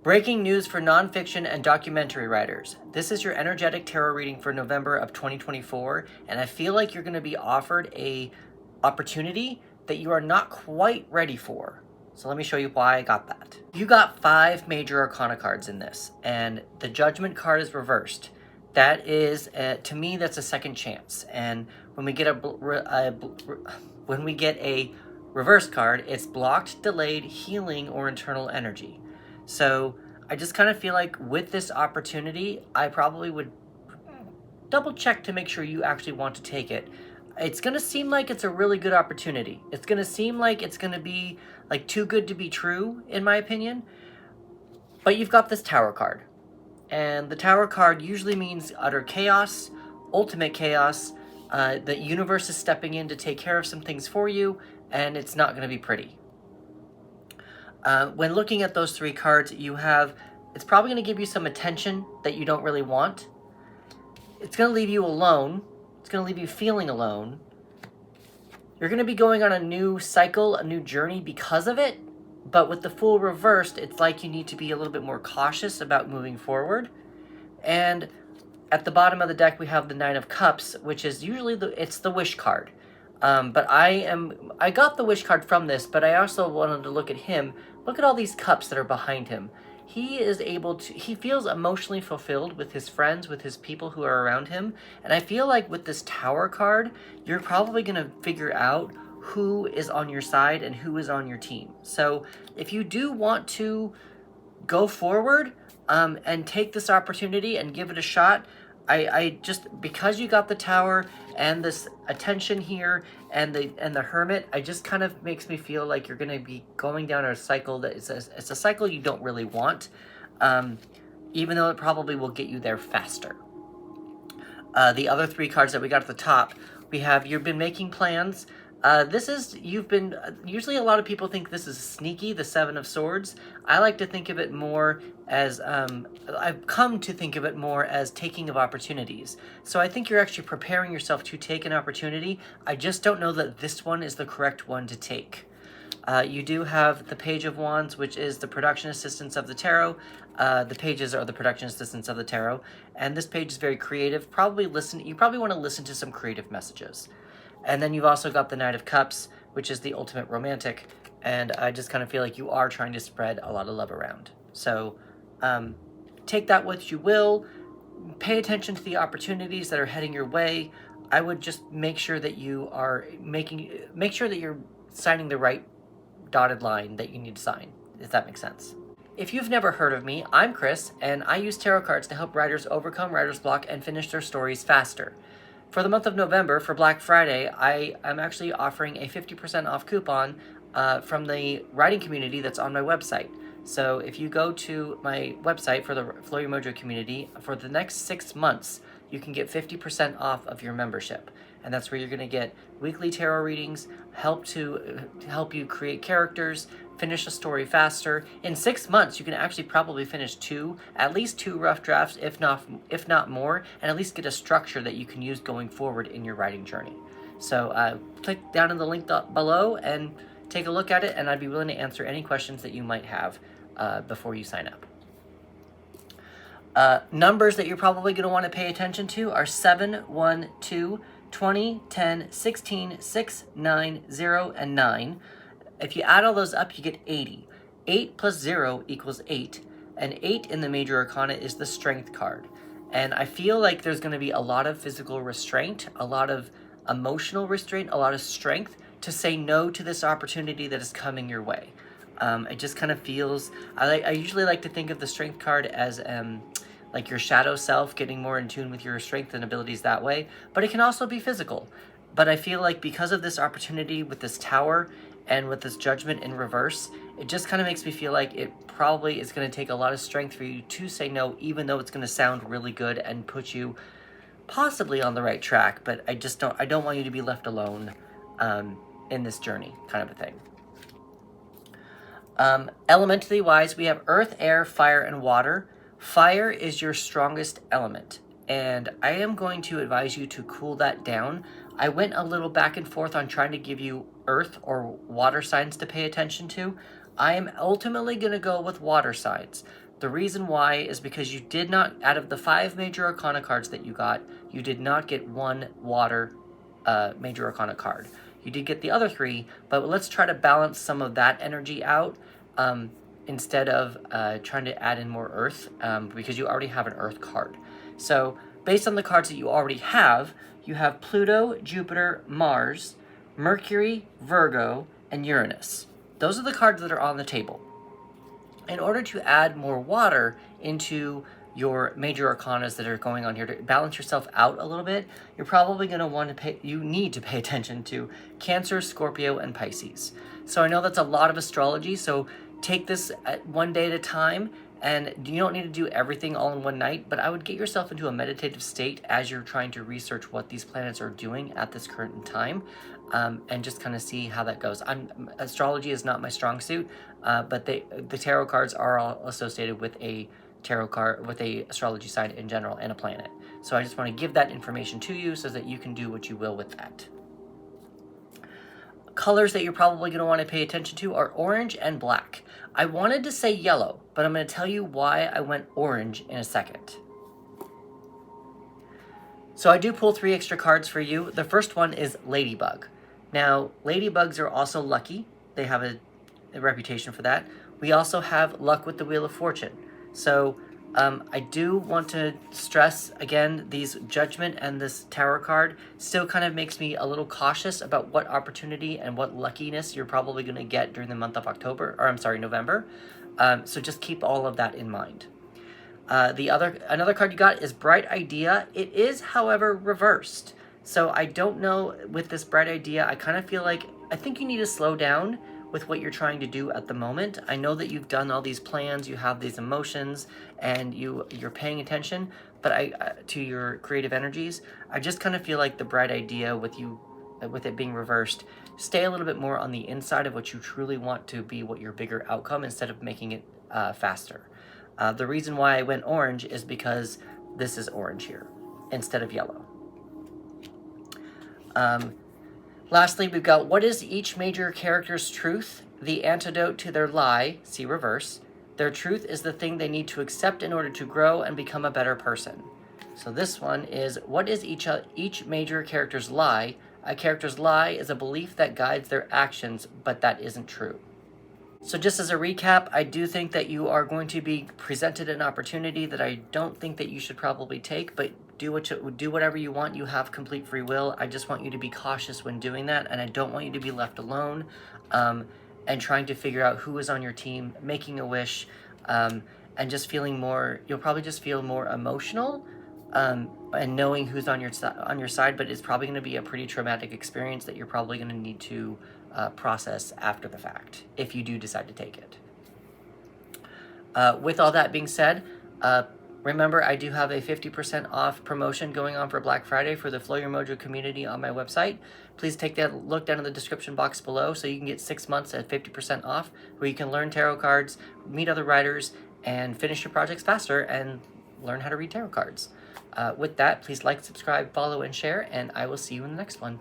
Breaking news for nonfiction and documentary writers. This is your energetic tarot reading for November of 2024, and I feel like you're going to be offered a opportunity that you are not quite ready for. So let me show you why I got that. You got 5 major arcana cards in this, and the Judgment card is reversed. That is, to me, that's a second chance. And when we get a reverse card, it's blocked, delayed, healing, or internal energy. So I just kind of feel like with this opportunity, I probably would double check to make sure you actually want to take it. It's going to seem like it's a really good opportunity. It's going to seem like it's going to be like too good to be true, in my opinion. But you've got this Tower card. And the Tower card usually means utter chaos, ultimate chaos. The universe is stepping in to take care of some things for you, and it's not going to be pretty. When looking at those 3 cards, it's probably going to give you some attention that you don't really want. It's going to leave you alone. It's going to leave you feeling alone. You're going to be going on a new cycle, a new journey because of it. But with the Fool reversed, it's like you need to be a little bit more cautious about moving forward. And at the bottom of the deck, we have the Nine of Cups, which is usually it's the Wish card. But I got the Wish card from this, but I also wanted to look at him. Look at all these cups that are behind him. He feels emotionally fulfilled with his friends, with his people who are around him. And I feel like with this Tower card, you're probably going to figure out who is on your side and who is on your team. So if you do want to go forward and take this opportunity and give it a shot, I just, because you got the Tower and this attention here and the Hermit, I just kind of makes me feel like you're going to be going down a cycle that it's a cycle you don't really want, even though it probably will get you there faster. The other 3 cards that we got at the top, we have you've been making plans. Usually a lot of people think this is sneaky, the 7 of Swords. I like to think of it more as, I've come to think of it more as taking of opportunities. So I think you're actually preparing yourself to take an opportunity. I just don't know that this one is the correct one to take. You do have the Page of Wands, which is the production assistance of the tarot. The pages are the production assistants of the tarot. And this page is very creative. You probably want to listen to some creative messages. And then you've also got the Knight of Cups, which is the ultimate romantic. And I just kind of feel like you are trying to spread a lot of love around. So take that what you will. Pay attention to the opportunities that are heading your way. I would just make sure that you are make sure that you're signing the right dotted line that you need to sign, if that makes sense. If you've never heard of me, I'm Chris, and I use tarot cards to help writers overcome writer's block and finish their stories faster. For the month of November, for Black Friday, I am actually offering a 50% off coupon from the writing community that's on my website. So if you go to my website for the Flow Your Mojo community, for the next 6 months, you can get 50% off of your membership. And that's where you're going to get weekly tarot readings, help you create characters, finish a story faster. In 6 months, you can actually probably finish at least two rough drafts, if not more, and at least get a structure that you can use going forward in your writing journey. So click down in the link below and take a look at it, and I'd be willing to answer any questions that you might have before you sign up. Numbers that you're probably going to want to pay attention to are 7, 1, 2, 20, 10, 16, 6, 9, 0, and 9. If you add all those up, you get 80. 8 plus 0 equals 8. And 8 in the Major Arcana is the Strength card. And I feel like there's going to be a lot of physical restraint, a lot of emotional restraint, a lot of strength to say no to this opportunity that is coming your way. It just kind of feels... I usually like to think of the Strength card as... like your shadow self, getting more in tune with your strength and abilities that way, but it can also be physical. But I feel like because of this opportunity with this Tower and with this Judgment in reverse, it just kind of makes me feel like it probably is going to take a lot of strength for you to say no, even though it's going to sound really good and put you possibly on the right track. But I don't want you to be left alone in this journey, kind of a thing. Elementally wise, we have earth, air, fire, and water. Fire is your strongest element, and I am going to advise you to cool that down. I went a little back and forth on trying to give you earth or water signs to pay attention to. I am ultimately going to go with water signs, The reason why is because you did not, out of the 5 major arcana cards that you got, you did not get 1 water major arcana card. You did get the other 3, but let's try to balance some of that energy out instead of trying to add in more earth, because you already have an earth card. So based on the cards that you already have, you have Pluto, Jupiter, Mars, Mercury, Virgo, and Uranus. Those are the cards that are on the table. In order to add more water into your major arcanas that are going on here to balance yourself out a little bit, you're probably going to want to you need to pay attention to Cancer, Scorpio, and Pisces. So I know that's a lot of astrology, so take this one day at a time, and you don't need to do everything all in one night, but I would get yourself into a meditative state as you're trying to research what these planets are doing at this current time, and just kind of see how that goes. Astrology is not my strong suit, but the tarot cards are all associated with a tarot card, with a astrology sign in general and a planet. So I just want to give that information to you so that you can do what you will with that. Colors that you're probably going to want to pay attention to are orange and black. I wanted to say yellow, but I'm going to tell you why I went orange in a second. So I do pull 3 extra cards for you. The first one is Ladybug. Now, ladybugs are also lucky. They have a reputation for that. We also have luck with the Wheel of Fortune. So I do want to stress, again, these Judgment and this Tower card still kind of makes me a little cautious about what opportunity and what luckiness you're probably going to get during the month of November. So just keep all of that in mind. Another card you got is Bright Idea. It is, however, reversed. So I don't know with this Bright Idea, I kind of feel like, I think you need to slow down with what you're trying to do at the moment. I know that you've done all these plans, you have these emotions, and you're paying attention, but to your creative energies. I just kind of feel like the Bright Idea with it being reversed, stay a little bit more on the inside of what you truly want to be, what your bigger outcome, instead of making it faster. The reason why I went orange is because this is orange here instead of yellow. Lastly, we've got what is each major character's truth? The antidote to their lie, see reverse. Their truth is the thing they need to accept in order to grow and become a better person. So this one is, what is each major character's lie? A character's lie is a belief that guides their actions, but that isn't true. So just as a recap, I do think that you are going to be presented an opportunity that I don't think that you should probably take, but do whatever you want. You have complete free will. I just want you to be cautious when doing that, and I don't want you to be left alone and trying to figure out who is on your team, making a wish, and just feeling more, you'll probably just feel more emotional and knowing who's on your side, but it's probably going to be a pretty traumatic experience that you're probably going to need to process after the fact, if you do decide to take it. With all that being said, remember, I do have a 50% off promotion going on for Black Friday for the Flow Your Mojo community on my website. Please take that look down in the description box below so you can get 6 months at 50% off, where you can learn tarot cards, meet other writers, and finish your projects faster and learn how to read tarot cards. With that, please like, subscribe, follow, and share, and I will see you in the next one.